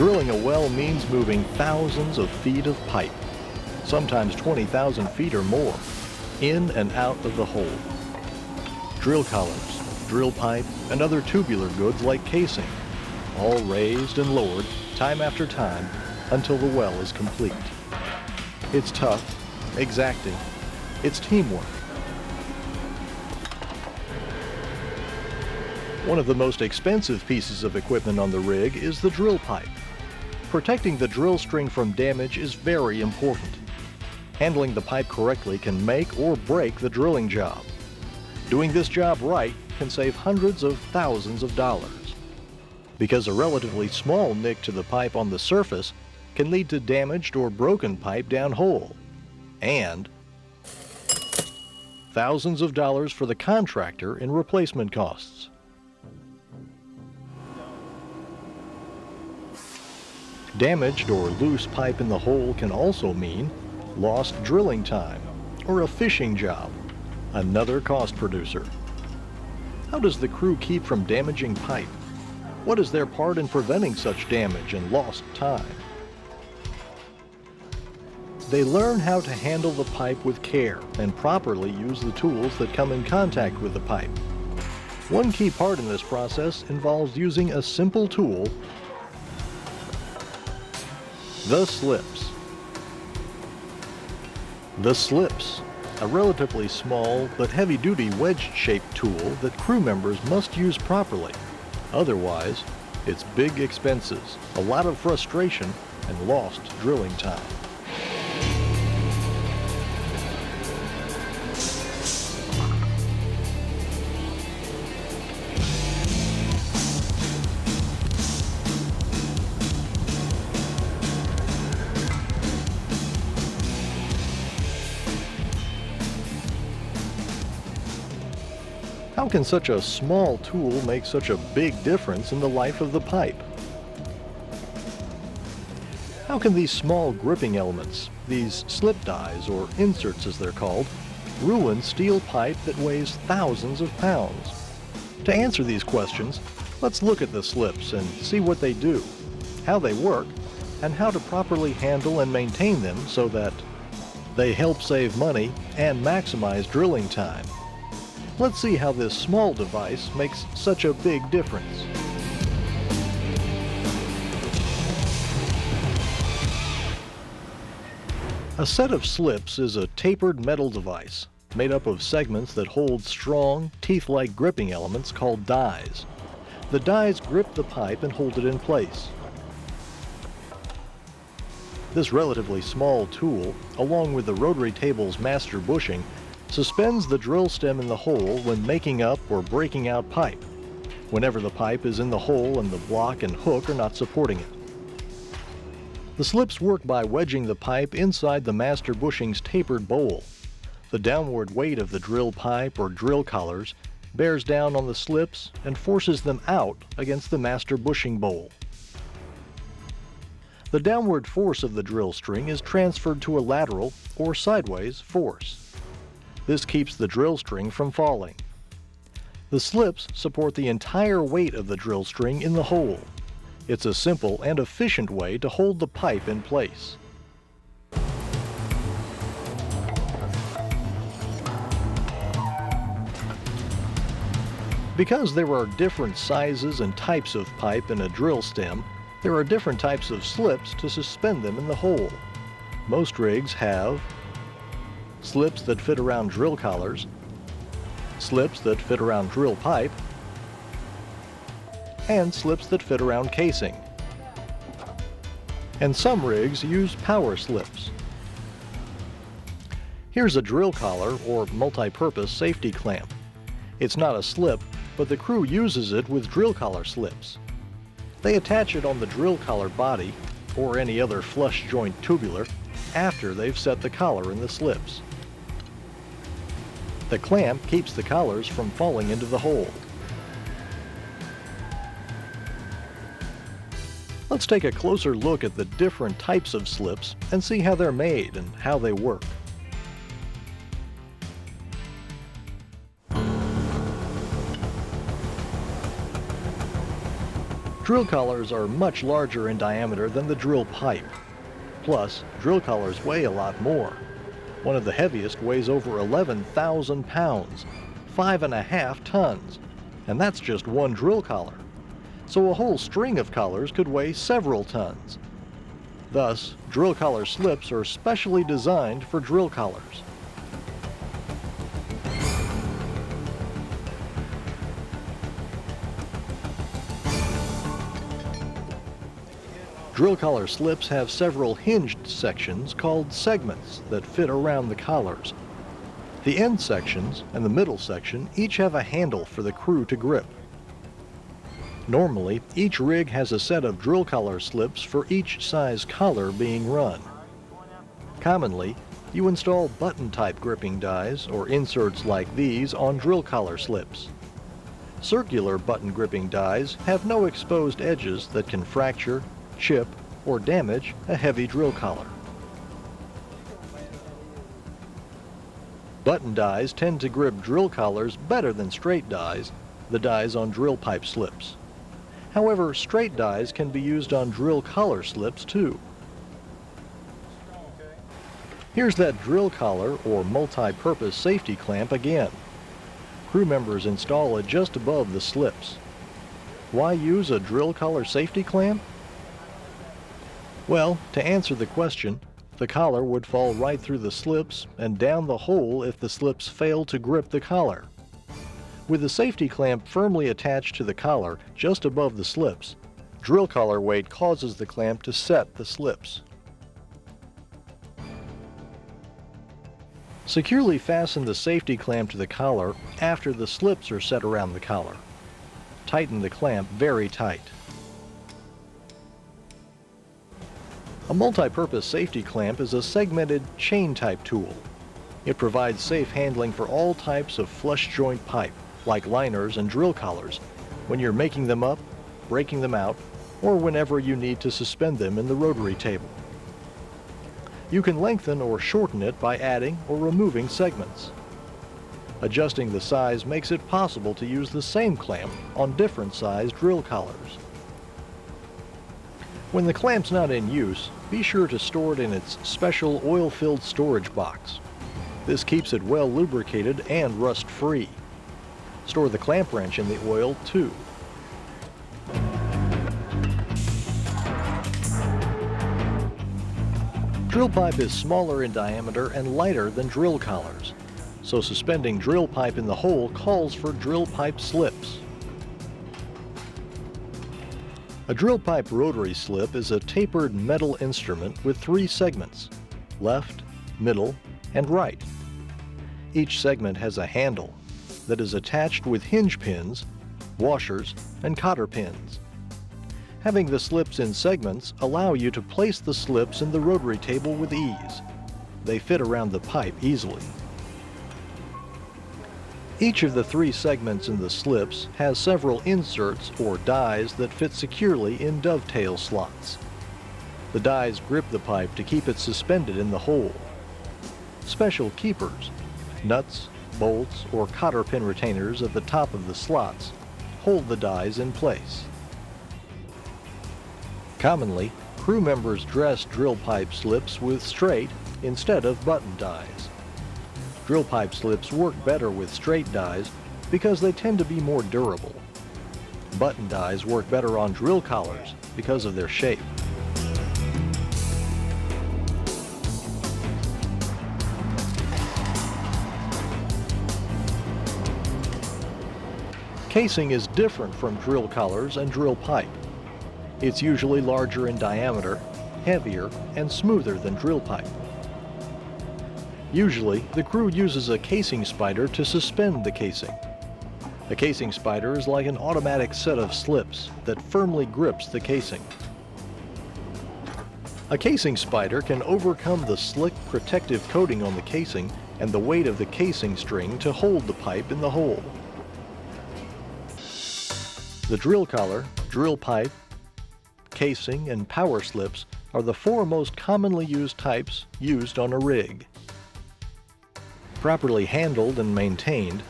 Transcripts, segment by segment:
Drilling a well means moving thousands of feet of pipe, sometimes 20,000 feet or more, in and out of the hole. Drill collars, drill pipe, and other tubular goods like casing, all raised and lowered time after time until the well is complete. It's tough, exacting, it's teamwork. One of the most expensive pieces of equipment on the rig is the drill pipe. Protecting the drill string from damage is very important. Handling the pipe correctly can make or break the drilling job. Doing this job right can save hundreds of thousands of dollars, because a relatively small nick to the pipe on the surface can lead to damaged or broken pipe downhole, and thousands of dollars for the contractor in replacement costs. Damaged or loose pipe in the hole can also mean lost drilling time or a fishing job, another cost producer. How does the crew keep from damaging pipe? What is their part in preventing such damage and lost time? They learn how to handle the pipe with care and properly use the tools that come in contact with the pipe. One key part in this process involves using a simple tool, the slips. The slips, a relatively small but heavy-duty wedge-shaped tool that crew members must use properly. Otherwise, it's big expenses, a lot of frustration, and lost drilling time. How can such a small tool make such a big difference in the life of the pipe? How can these small gripping elements, these slip dies or inserts as they're called, ruin steel pipe that weighs thousands of pounds? To answer these questions, let's look at the slips and see what they do, how they work, and how to properly handle and maintain them so that they help save money and maximize drilling time. Let's see how this small device makes such a big difference. A set of slips is a tapered metal device made up of segments that hold strong, teeth-like gripping elements called dies. The dies grip the pipe and hold it in place. This relatively small tool, along with the rotary table's master bushing, suspends the drill stem in the hole when making up or breaking out pipe, whenever the pipe is in the hole and the block and hook are not supporting it. The slips work by wedging the pipe inside the master bushing's tapered bowl. The downward weight of the drill pipe or drill collars bears down on the slips and forces them out against the master bushing bowl. The downward force of the drill string is transferred to a lateral or sideways force. This keeps the drill string from falling. The slips support the entire weight of the drill string in the hole. It's a simple and efficient way to hold the pipe in place. Because there are different sizes and types of pipe in a drill stem, there are different types of slips to suspend them in the hole. Most rigs have slips that fit around drill collars, slips that fit around drill pipe, and slips that fit around casing. And some rigs use power slips. Here's a drill collar or multi-purpose safety clamp. It's not a slip, but the crew uses it with drill collar slips. They attach it on the drill collar body or any other flush joint tubular after they've set the collar in the slips. The clamp keeps the collars from falling into the hole. Let's take a closer look at the different types of slips and see how they're made and how they work. Drill collars are much larger in diameter than the drill pipe. Plus, drill collars weigh a lot more. One of the heaviest weighs over 11,000 pounds, 5.5 tons, and that's just one drill collar. So a whole string of collars could weigh several tons. Thus, drill collar slips are specially designed for drill collars. Drill collar slips have several hinged sections called segments that fit around the collars. The end sections and the middle section each have a handle for the crew to grip. Normally, each rig has a set of drill collar slips for each size collar being run. Commonly, you install button-type gripping dies or inserts like these on drill collar slips. Circular button gripping dies have no exposed edges that can fracture, chip, or damage a heavy drill collar. Button dies tend to grip drill collars better than straight dies, the dies on drill pipe slips. However, straight dies can be used on drill collar slips too. Here's that drill collar or multi-purpose safety clamp again. Crew members install it just above the slips. Why use a drill collar safety clamp? Well, to answer the question, the collar would fall right through the slips and down the hole if the slips fail to grip the collar. With the safety clamp firmly attached to the collar just above the slips, drill collar weight causes the clamp to set the slips. Securely fasten the safety clamp to the collar after the slips are set around the collar. Tighten the clamp very tight. A multi-purpose safety clamp is a segmented chain-type tool. It provides safe handling for all types of flush joint pipe, like liners and drill collars, when you're making them up, breaking them out, or whenever you need to suspend them in the rotary table. You can lengthen or shorten it by adding or removing segments. Adjusting the size makes it possible to use the same clamp on different sized drill collars. When the clamp's not in use, be sure to store it in its special oil-filled storage box. This keeps it well lubricated and rust-free. Store the clamp wrench in the oil too. Drill pipe is smaller in diameter and lighter than drill collars, so suspending drill pipe in the hole calls for drill pipe slips. A drill pipe rotary slip is a tapered metal instrument with 3 segments: left, middle, and right. Each segment has a handle that is attached with hinge pins, washers, and cotter pins. Having the slips in segments allow you to place the slips in the rotary table with ease. They fit around the pipe easily. Each of the 3 segments in the slips has several inserts or dies that fit securely in dovetail slots. The dies grip the pipe to keep it suspended in the hole. Special keepers, nuts, bolts, or cotter pin retainers at the top of the slots hold the dies in place. Commonly, crew members dress drill pipe slips with straight instead of button dies. Drill pipe slips work better with straight dies because they tend to be more durable. Button dies work better on drill collars because of their shape. Casing is different from drill collars and drill pipe. It's usually larger in diameter, heavier, and smoother than drill pipe. Usually, the crew uses a casing spider to suspend the casing. A casing spider is like an automatic set of slips that firmly grips the casing. A casing spider can overcome the slick protective coating on the casing and the weight of the casing string to hold the pipe in the hole. The drill collar, drill pipe, casing, and power slips are the 4 most commonly used types used on a rig. Properly handled and maintained,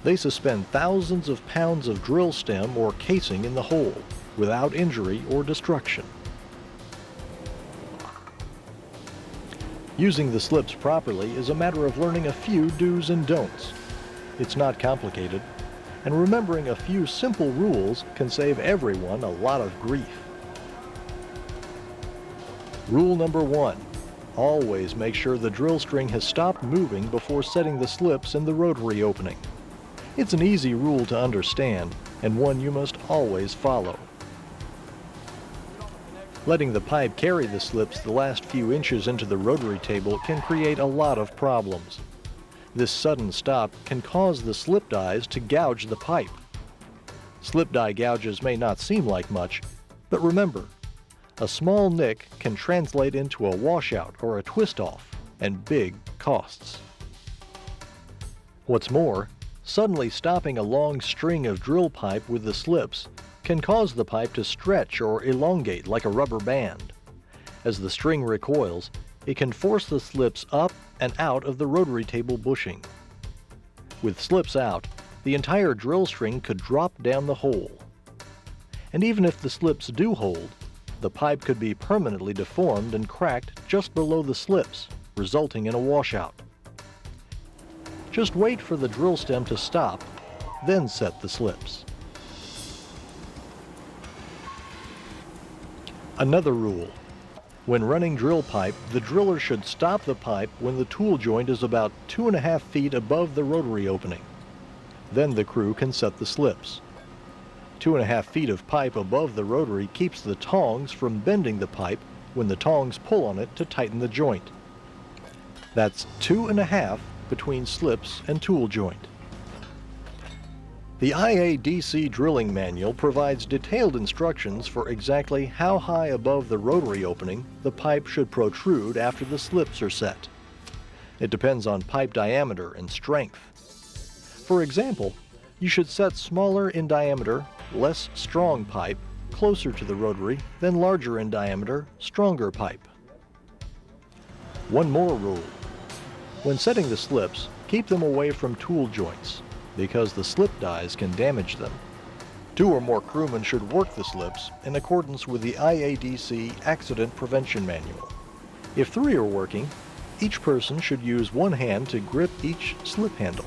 they suspend thousands of pounds of drill stem or casing in the hole, without injury or destruction. Using the slips properly is a matter of learning a few do's and don'ts. It's not complicated, and remembering a few simple rules can save everyone a lot of grief. Rule number 1. Always make sure the drill string has stopped moving before setting the slips in the rotary opening. It's an easy rule to understand, and one you must always follow. Letting the pipe carry the slips the last few inches into the rotary table can create a lot of problems. This sudden stop can cause the slip dies to gouge the pipe. Slip die gouges may not seem like much, but remember, a small nick can translate into a washout or a twist-off, and big costs. What's more, suddenly stopping a long string of drill pipe with the slips can cause the pipe to stretch or elongate like a rubber band. As the string recoils, it can force the slips up and out of the rotary table bushing. With slips out, the entire drill string could drop down the hole. And even if the slips do hold, the pipe could be permanently deformed and cracked just below the slips, resulting in a washout. Just wait for the drill stem to stop, then set the slips. Another rule. When running drill pipe, the driller should stop the pipe when the tool joint is about 2.5 feet above the rotary opening. Then the crew can set the slips. 2.5 feet of pipe above the rotary keeps the tongs from bending the pipe when the tongs pull on it to tighten the joint. That's 2.5 between slips and tool joint. The IADC drilling manual provides detailed instructions for exactly how high above the rotary opening the pipe should protrude after the slips are set. It depends on pipe diameter and strength. For example, you should set smaller in diameter, less strong pipe closer to the rotary than larger in diameter, stronger pipe. One more rule. When setting the slips, keep them away from tool joints, because the slip dies can damage them. 2 or more crewmen should work the slips in accordance with the IADC Accident Prevention Manual. If 3 are working, each person should use one hand to grip each slip handle.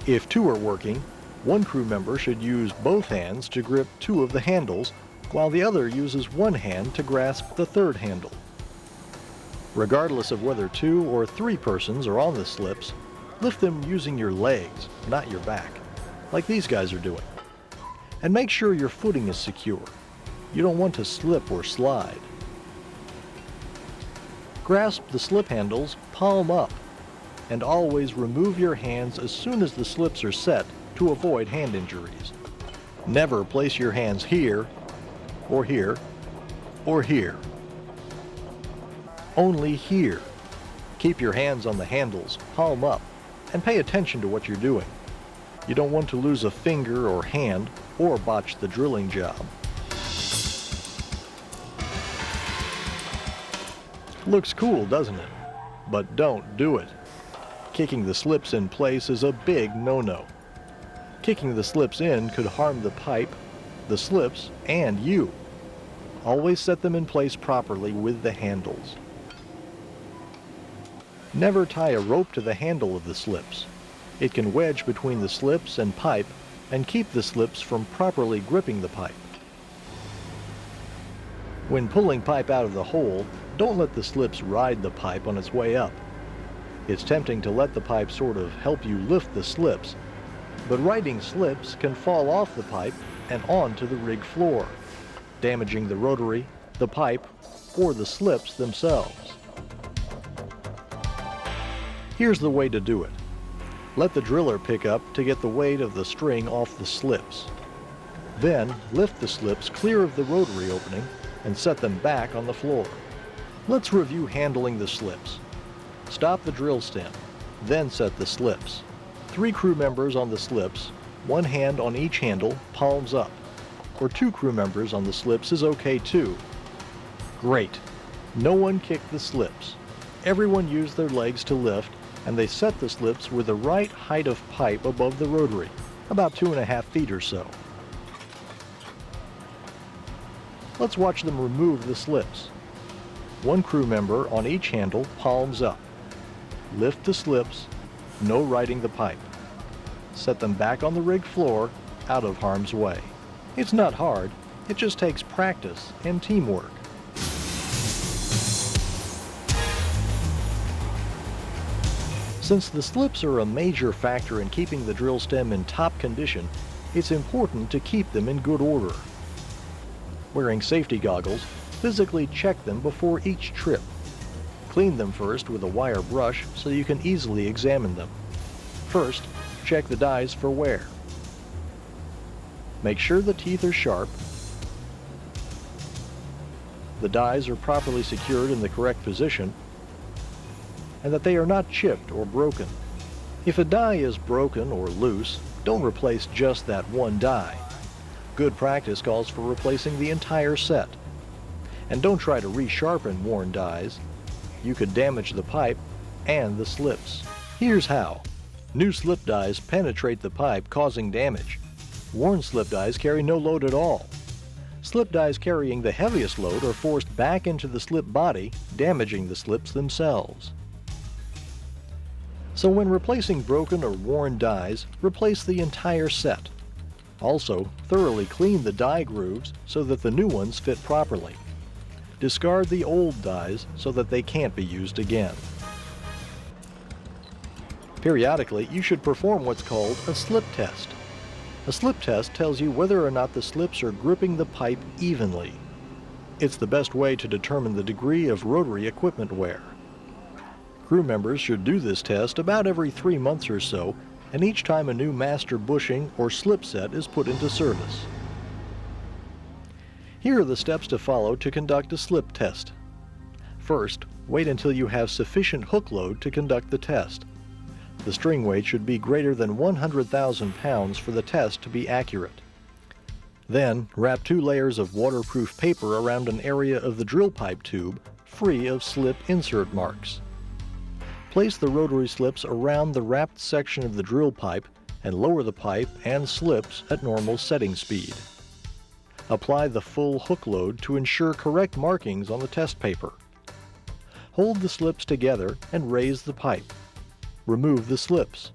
If 2 are working, one crew member should use both hands to grip 2 of the handles, while the other uses one hand to grasp the 3rd handle. Regardless of whether 2 or 3 persons are on the slips, lift them using your legs, not your back, like these guys are doing. And make sure your footing is secure. You don't want to slip or slide. Grasp the slip handles palm up, and always remove your hands as soon as the slips are set to avoid hand injuries. Never place your hands here, or here, or here. Only here. Keep your hands on the handles, palm up, and pay attention to what you're doing. You don't want to lose a finger or hand or botch the drilling job. Looks cool, doesn't it? But don't do it. Kicking the slips in place is a big no-no. Kicking the slips in could harm the pipe, the slips, and you. Always set them in place properly with the handles. Never tie a rope to the handle of the slips. It can wedge between the slips and pipe and keep the slips from properly gripping the pipe. When pulling pipe out of the hole, don't let the slips ride the pipe on its way up. It's tempting to let the pipe sort of help you lift the slips, but riding slips can fall off the pipe and onto the rig floor, damaging the rotary, the pipe, or the slips themselves. Here's the way to do it. Let the driller pick up to get the weight of the string off the slips. Then lift the slips clear of the rotary opening and set them back on the floor. Let's review handling the slips. Stop the drill stem, then set the slips. 3 crew members on the slips, one hand on each handle, palms up. Or 2 crew members on the slips is okay too. Great. No one kicked the slips. Everyone used their legs to lift, and they set the slips with the right height of pipe above the rotary, about 2.5 feet or so. Let's watch them remove the slips. One crew member on each handle, palms up. Lift the slips, no righting the pipe. Set them back on the rig floor, out of harm's way. It's not hard, it just takes practice and teamwork. Since the slips are a major factor in keeping the drill stem in top condition, it's important to keep them in good order. Wearing safety goggles, physically check them before each trip. Clean them first with a wire brush so you can easily examine them. First, check the dies for wear. Make sure the teeth are sharp, the dies are properly secured in the correct position, and that they are not chipped or broken. If a die is broken or loose, don't replace just that one die. Good practice calls for replacing the entire set. And don't try to resharpen worn dies. You could damage the pipe and the slips. Here's how. New slip dies penetrate the pipe, causing damage. Worn slip dies carry no load at all. Slip dies carrying the heaviest load are forced back into the slip body, damaging the slips themselves. So when replacing broken or worn dies, replace the entire set. Also, thoroughly clean the die grooves so that the new ones fit properly. Discard the old dies so that they can't be used again. Periodically, you should perform what's called a slip test. A slip test tells you whether or not the slips are gripping the pipe evenly. It's the best way to determine the degree of rotary equipment wear. Crew members should do this test about every 3 months or so, and each time a new master bushing or slip set is put into service. Here are the steps to follow to conduct a slip test. First, wait until you have sufficient hook load to conduct the test. The string weight should be greater than 100,000 pounds for the test to be accurate. Then, wrap 2 layers of waterproof paper around an area of the drill pipe tube, free of slip insert marks. Place the rotary slips around the wrapped section of the drill pipe and lower the pipe and slips at normal setting speed. Apply the full hook load to ensure correct markings on the test paper. Hold the slips together and raise the pipe. Remove the slips.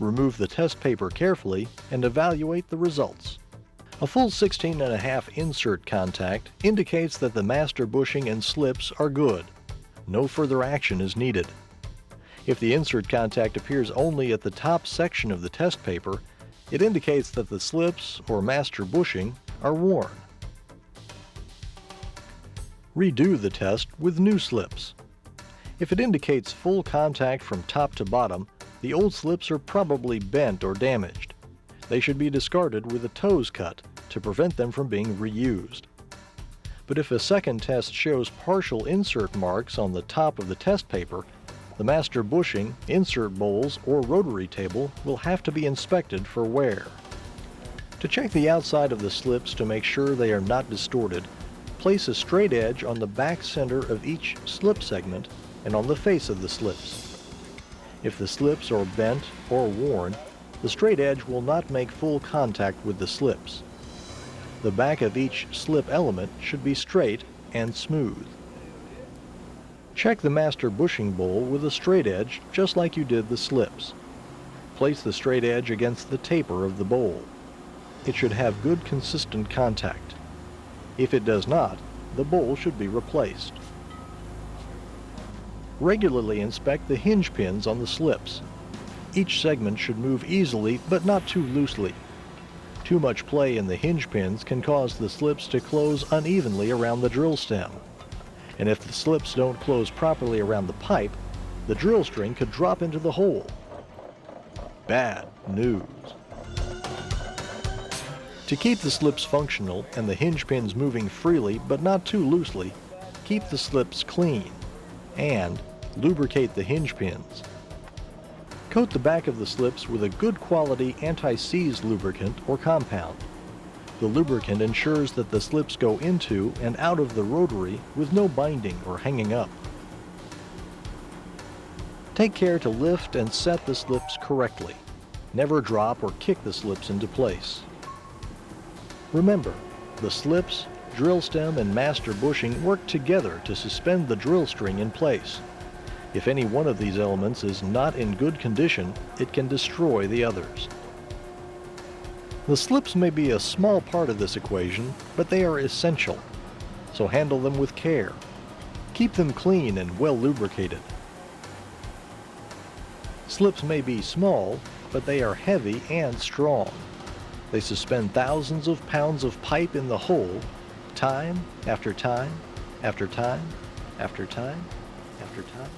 Remove the test paper carefully and evaluate the results. A full 16.5 insert contact indicates that the master bushing and slips are good. No further action is needed. If the insert contact appears only at the top section of the test paper, it indicates that the slips or master bushing are worn. Redo the test with new slips. If it indicates full contact from top to bottom, the old slips are probably bent or damaged. They should be discarded with the toes cut to prevent them from being reused. But if a second test shows partial insert marks on the top of the test paper, the master bushing, insert bowls, or rotary table will have to be inspected for wear. To check the outside of the slips to make sure they are not distorted, place a straight edge on the back center of each slip segment and on the face of the slips. If the slips are bent or worn, the straight edge will not make full contact with the slips. The back of each slip element should be straight and smooth. Check the master bushing bowl with a straight edge just like you did the slips. Place the straight edge against the taper of the bowl. It should have good consistent contact. If it does not, the bowl should be replaced. Regularly inspect the hinge pins on the slips. Each segment should move easily but not too loosely. Too much play in the hinge pins can cause the slips to close unevenly around the drill stem. And if the slips don't close properly around the pipe, the drill string could drop into the hole. Bad news. To keep the slips functional and the hinge pins moving freely but not too loosely, keep the slips clean and lubricate the hinge pins. Coat the back of the slips with a good quality anti-seize lubricant or compound. The lubricant ensures that the slips go into and out of the rotary with no binding or hanging up. Take care to lift and set the slips correctly. Never drop or kick the slips into place. Remember, the slips drill stem and master bushing work together to suspend the drill string in place. If any one of these elements is not in good condition, it can destroy the others. The slips may be a small part of this equation, but they are essential, so handle them with care. Keep them clean and well lubricated. Slips may be small, but they are heavy and strong. They suspend thousands of pounds of pipe in the hole, time after time after time after time after time.